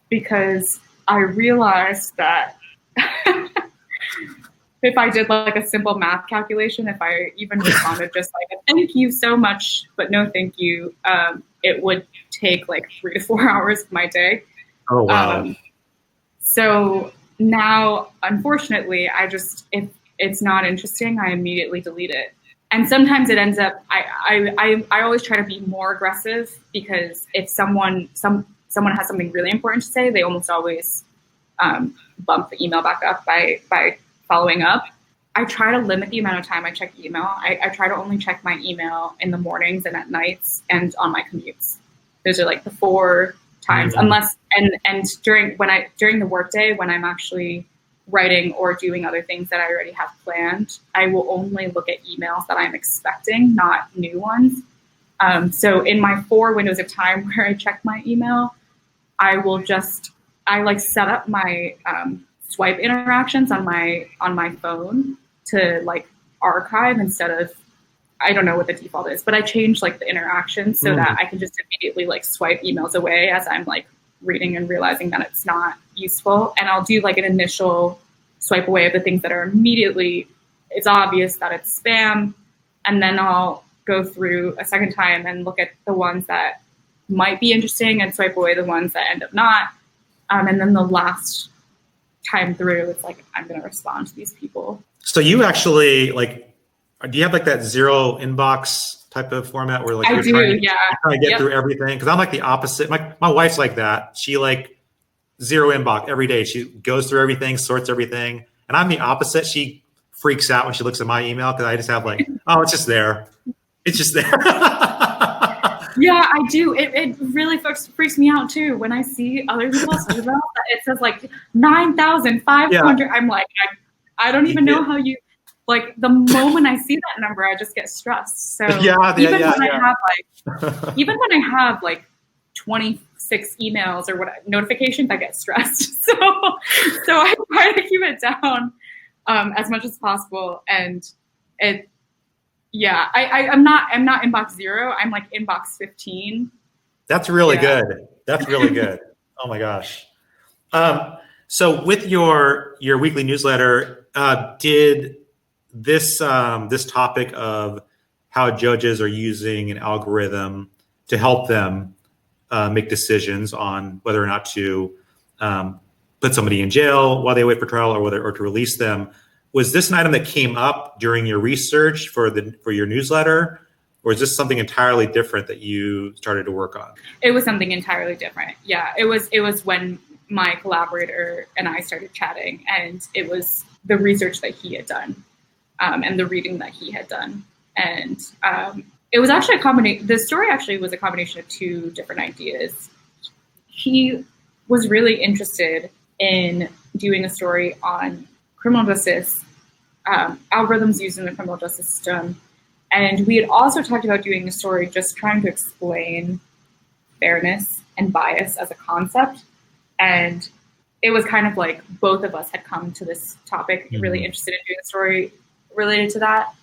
because I realized that if I did like a simple math calculation, if I even responded just like, thank you so much, but no thank you, it would take like 3 to 4 hours of my day. Oh, wow. So now, unfortunately, if it's not interesting, I immediately delete it. And sometimes it ends up, I always try to be more aggressive, because if someone has something really important to say, they almost always bump the email back up by following up. I try to limit the amount of time I check email. I try to only check my email in the mornings and at nights and on my commutes. Those are like the 4 times, unless and during the workday when I'm actually writing or doing other things that I already have planned, I will only look at emails that I'm expecting, not new ones. So in my 4 windows of time where I check my email, I set up my swipe interactions on my phone to like archive instead of, I don't know what the default is, but I changed like the interactions so that I can just immediately like swipe emails away as I'm like reading and realizing that it's not useful. And I'll do like an initial swipe away of the things that are immediately, it's obvious that it's spam. And then I'll go through a second time and look at the ones that might be interesting and swipe away the ones that end up not. And then the last time through, it's like, I'm going to respond to these people. So you actually do you have like that 0 inbox type of format where like you're trying to get through everything? Because I'm like the opposite. My wife's like that. She like 0 inbox every day. She goes through everything, sorts everything. And I'm the opposite. She freaks out when she looks at my email because I just have like, oh, it's just there. It's just there. Yeah, I do. It really freaks me out too when I see other people's emails that it says like 9,500. Yeah. I'm like, I don't even know how you, like the moment I see that number, I just get stressed. So even when I have like 26 emails or what notifications, I get stressed. So I try to keep it down as much as possible. And I'm not inbox 0. I'm like inbox 15. That's really good. That's really good. Oh my gosh. So with your weekly newsletter, did this topic of how judges are using an algorithm to help them make decisions on whether or not to put somebody in jail while they wait for trial or to release them, was this an item that came up during your research for your newsletter, or is this something entirely different that you started to work on? It was something entirely different. Yeah, it was when my collaborator and I started chatting, and it was the research that he had done and the reading that he had done. And it was actually the story actually was a combination of 2 different ideas. He was really interested in doing a story on criminal justice, algorithms used in the criminal justice system. And we had also talked about doing a story just trying to explain fairness and bias as a concept. And it was kind of like both of us had come to this topic really interested in doing a story related to that.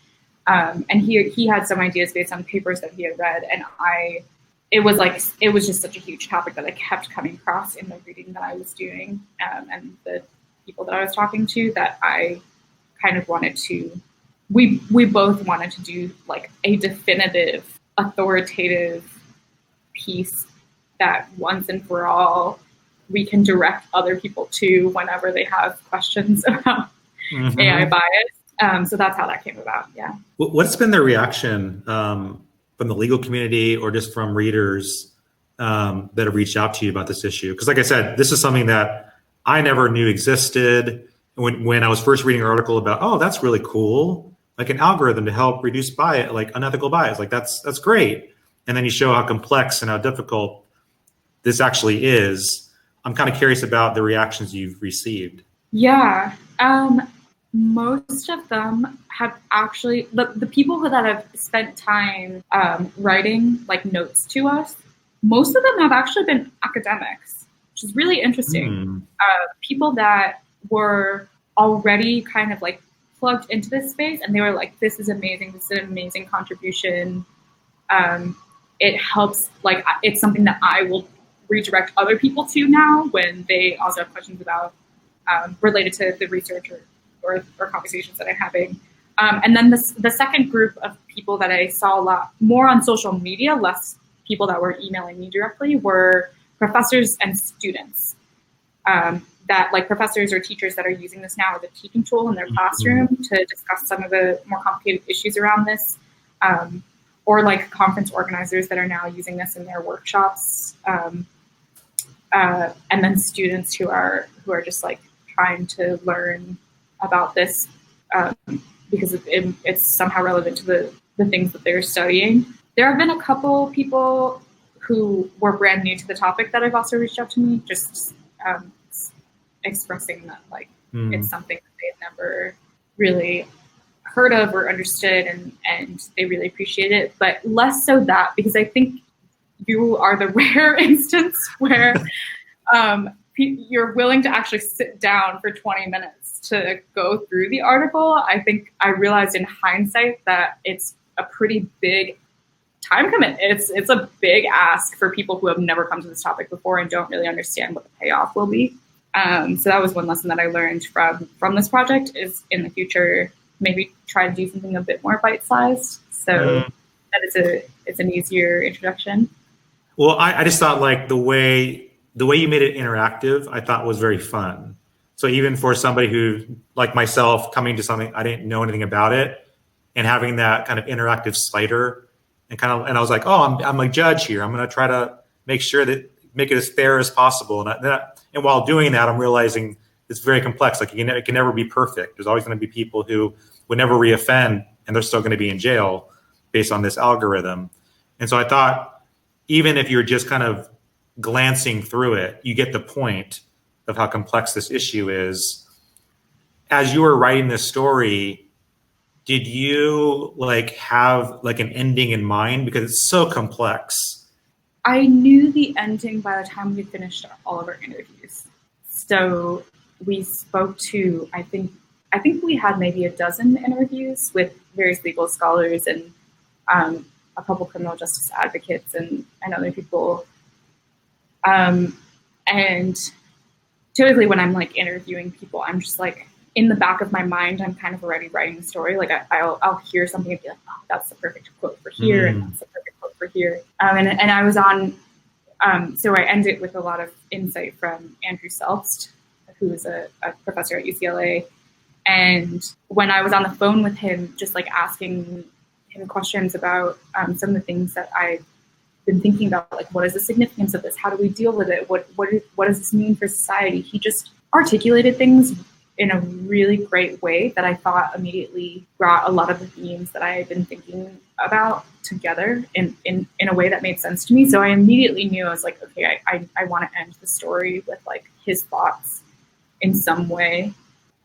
And he had some ideas based on papers that he had read. And it was just such a huge topic that I kept coming across in the reading that I was doing and the people that I was talking to, that I kind of wanted to, we both wanted to do like a definitive, authoritative piece that once and for all we can direct other people to whenever they have questions about AI bias. So that's how that came about. Yeah. What's been the reaction from the legal community or just from readers that have reached out to you about this issue? Because like I said, this is something that I never knew existed. When I was first reading an article about, oh, that's really cool, like an algorithm to help reduce bias, like unethical bias, like that's great. And then you show how complex and how difficult this actually is. I'm kind of curious about the reactions you've received. Yeah. Most of them have actually, the people that have spent time writing like notes to us, most of them have actually been academics, which is really interesting. People that were already kind of like plugged into this space and they were like, this is amazing. This is an amazing contribution. It helps, like it's something that I will redirect other people to now when they also have questions about related to the research or conversations that I'm having. And then the second group of people that I saw a lot more on social media, less people that were emailing me directly, were professors and students. That like professors or teachers that are using this now as a teaching tool in their classroom to discuss some of the more complicated issues around this, or like conference organizers that are now using this in their workshops, and then students who are just like trying to learn about this because it's somehow relevant to the things that they're studying. There have been a couple people who were brand new to the topic that have also reached out to me, just expressing that like it's something that they've never really heard of or understood, and they really appreciate it. But less so that, because I think you are the rare instance where you're willing to actually sit down for 20 minutes to go through the article. I think I realized in hindsight that it's a pretty big time commitment. It's a big ask for people who have never come to this topic before and don't really understand what the payoff will be. So that was one lesson that I learned from this project, is in the future, maybe try to do something a bit more bite-sized. So that it's an easier introduction. Well, I just thought like the way you made it interactive, I thought was very fun. So even for somebody who, like myself, coming to something I didn't know anything about it, and having that kind of interactive slider, and I was like, oh, I'm a judge here. I'm going to try to make it as fair as possible. And while doing that, I'm realizing it's very complex. Like it can never be perfect. There's always going to be people who would never reoffend, and they're still going to be in jail based on this algorithm. And so I thought, even if you're just kind of glancing through it, you get the point of how complex this issue is. As you were writing this story, did you have an ending in mind? Because it's so complex. I knew the ending by the time we finished all of our interviews. So we spoke to, I think we had maybe a dozen interviews with various legal scholars and a couple criminal justice advocates and other people. And typically when I'm interviewing people, I'm just in the back of my mind, I'm kind of already writing the story. I'll hear something and be like, oh, that's the perfect quote for here, and that's the perfect quote for here. And I was on, so I ended with a lot of insight from Andrew Selbst, who is a professor at UCLA. And when I was on the phone with him, just asking him questions about some of the things that I've been thinking about, what is the significance of this? How do we deal with it? What does this mean for society? He just articulated things in a really great way that I thought immediately brought a lot of the themes that I had been thinking about together in a way that made sense to me. So I immediately knew, I was like, okay, I want to end the story with his thoughts in some way.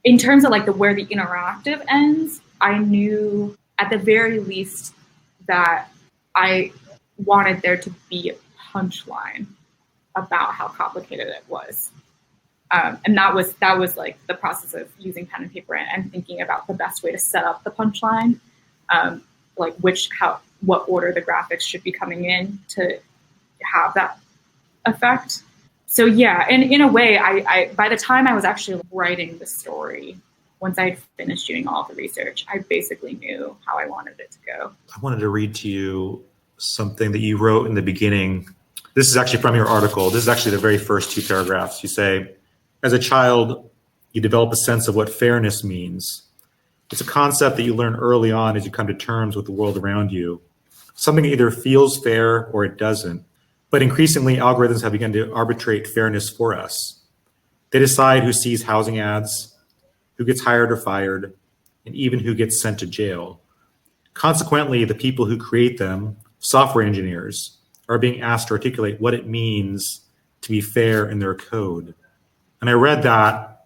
In terms of where the interactive ends, I knew at the very least that I wanted there to be a punchline about how complicated it was. And that was the process of using pen and paper and thinking about the best way to set up the punchline, what order the graphics should be coming in to have that effect. So yeah, and in a way, I by the time I was actually writing the story, once I'd finished doing all the research, I basically knew how I wanted it to go. I wanted to read to you something that you wrote in the beginning. This is actually from your article. This is actually the very first two paragraphs. You say, as a child, you develop a sense of what fairness means. It's a concept that you learn early on as you come to terms with the world around you. Something either feels fair or it doesn't. But increasingly, algorithms have begun to arbitrate fairness for us. They decide who sees housing ads, who gets hired or fired, and even who gets sent to jail. Consequently, the people who create them, software engineers, are being asked to articulate what it means to be fair in their code. And I read that,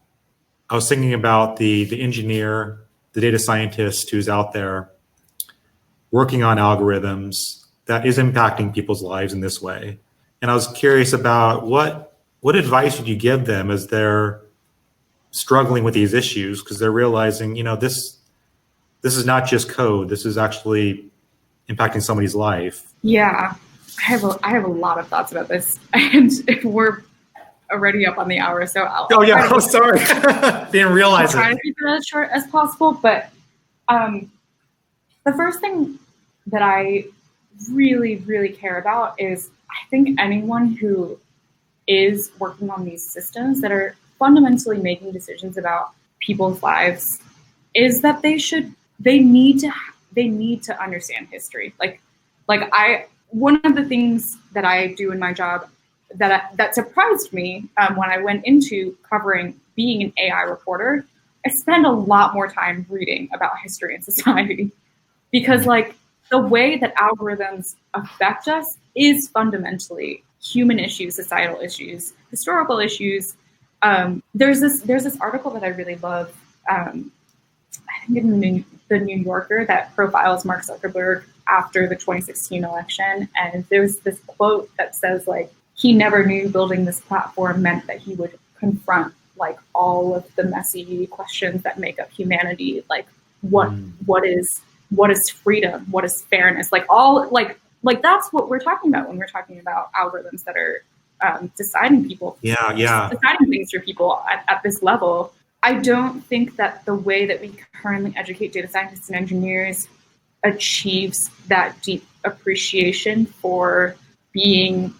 I was thinking about the engineer, the data scientist who's out there working on algorithms that is impacting people's lives in this way. And I was curious about what advice would you give them as they're struggling with these issues, because they're realizing, this is not just code. This is actually impacting somebody's life. Yeah, I have a lot of thoughts about this, and we're already up on the hour, so sorry. Didn't realize I'll try to keep it as short as possible. But the first thing that I really, really care about is, I think anyone who is working on these systems that are fundamentally making decisions about people's lives, is that they need to understand history. One of the things that I do in my job that surprised me when I went into covering being an AI reporter. I spend a lot more time reading about history and society because like the way that algorithms affect us is fundamentally human issues, societal issues, historical issues. There's this article that I really love. I think in the New Yorker that profiles Mark Zuckerberg after the 2016 election, and there's this quote that says like he never knew building this platform meant that he would confront like all of the messy questions that make up humanity, like what is freedom, what is fairness, like all like that's what we're talking about when we're talking about algorithms that are deciding things for people at this level. I don't think that the way that we currently educate data scientists and engineers achieves that deep appreciation for being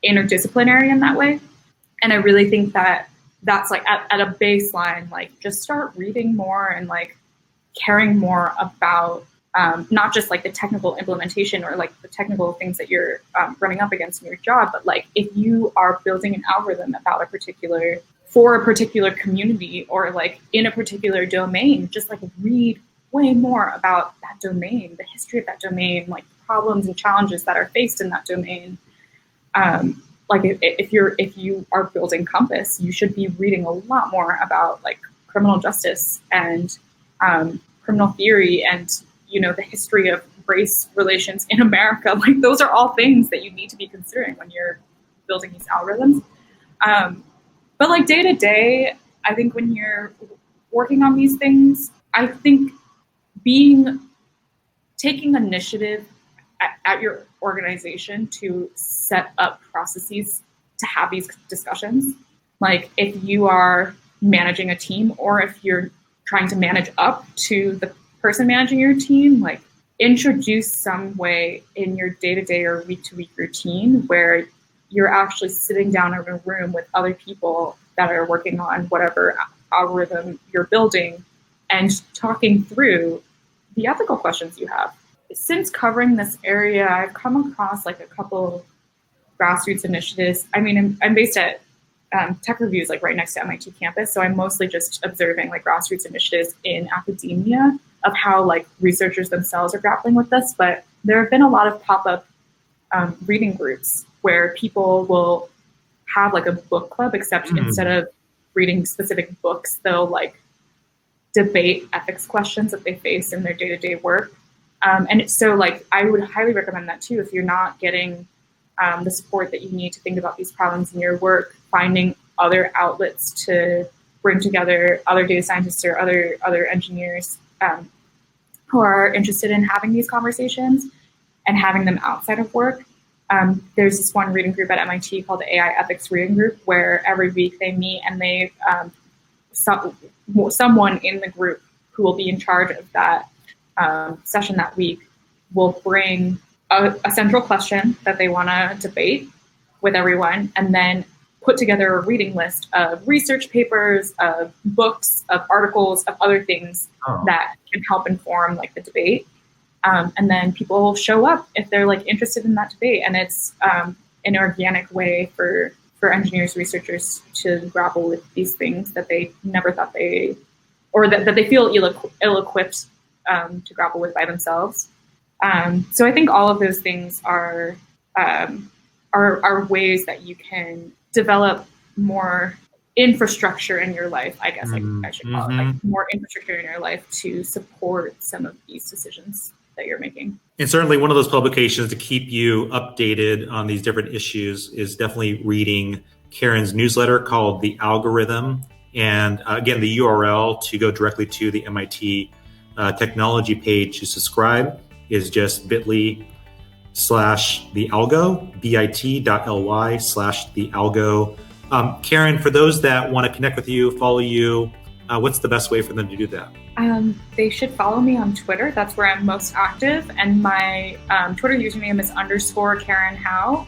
interdisciplinary in that way. And I really think that that's like at a baseline, like just start reading more and like caring more about not just like the technical implementation or like the technical things that you're running up against in your job, but like if you are building an algorithm about for a particular community or like in a particular domain, just like read way more about that domain, the history of that domain, like problems and challenges that are faced in that domain. Like if you are building Compass, you should be reading a lot more about like criminal justice and criminal theory and, you know, the history of race relations in America. Like those are all things that you need to be considering when you're building these algorithms. But like day to day, I think when you're working on these things, I think taking initiative at your organization to set up processes to have these discussions. Like if you are managing a team or if you're trying to manage up to the person managing your team, like introduce some way in your day-to-day or week-to-week routine where you're actually sitting down in a room with other people that are working on whatever algorithm you're building and talking through the ethical questions you have. Since covering this area, I've come across like a couple grassroots initiatives. I mean, I'm based at Tech Reviews, like right next to MIT campus. So I'm mostly just observing like grassroots initiatives in academia of how like researchers themselves are grappling with this. But there have been a lot of pop-up reading groups where people will have like a book club, except instead of reading specific books, they'll like debate ethics questions that they face in their day-to-day work. And so like, I would highly recommend that too. If you're not getting the support that you need to think about these problems in your work, finding other outlets to bring together other data scientists or other engineers who are interested in having these conversations and having them outside of work. There's this one reading group at MIT called the AI Ethics Reading Group, where every week they meet and they someone in the group who will be in charge of that session that week will bring a central question that they want to debate with everyone, and then put together a reading list of research papers, of books, of articles, of other things that can help inform like the debate. And then people will show up if they're like interested in that debate, and it's an organic way for engineers, researchers to grapple with these things that they never thought that they feel ill-equipped to grapple with by themselves. So I think all of those things are ways that you can develop more infrastructure in your life, I guess I should call it, like more infrastructure in your life to support some of these decisions that you're making. And certainly one of those publications to keep you updated on these different issues is definitely reading Karen's newsletter called The Algorithm. And again, the URL to go directly to the MIT technology page to subscribe is just bit.ly/thealgo, bit.ly/thealgo. Karen, for those that want to connect with you, follow you, what's the best way for them to do that? They should follow me on Twitter. That's where I'm most active. And my Twitter username is _Karen Howe.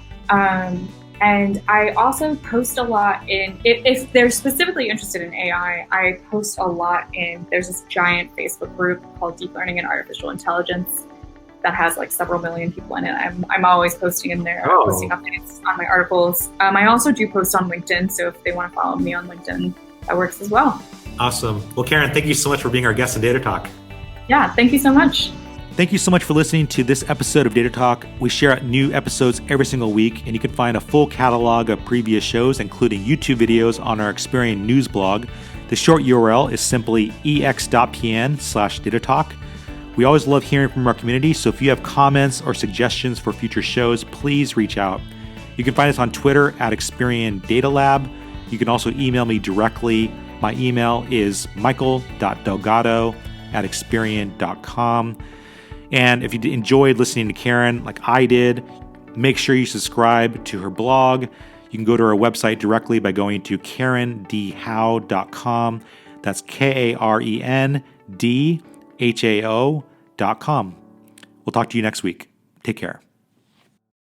And I also post a lot if they're specifically interested in AI, I post a lot there's this giant Facebook group called Deep Learning and Artificial Intelligence. that has like several million people in it. I'm always posting in there, Oh. posting updates on my articles. I also do post on LinkedIn, so if they want to follow me on LinkedIn, that works as well. Awesome. Well, Karen, thank you so much for being our guest on Data Talk. Yeah, thank you so much. Thank you so much for listening to this episode of Data Talk. We share out new episodes every single week, and you can find a full catalog of previous shows, including YouTube videos, on our Experian news blog. The short URL is simply ex.pn/datatalk. We always love hearing from our community, so if you have comments or suggestions for future shows, please reach out. You can find us on Twitter at Experian Data Lab. You can also email me directly. My email is michael.delgado@experian.com. And if you enjoyed listening to Karen like I did, make sure you subscribe to her blog. You can go to her website directly by going to karendhao.com. That's KARENDHAO.com. We'll talk to you next week. Take care.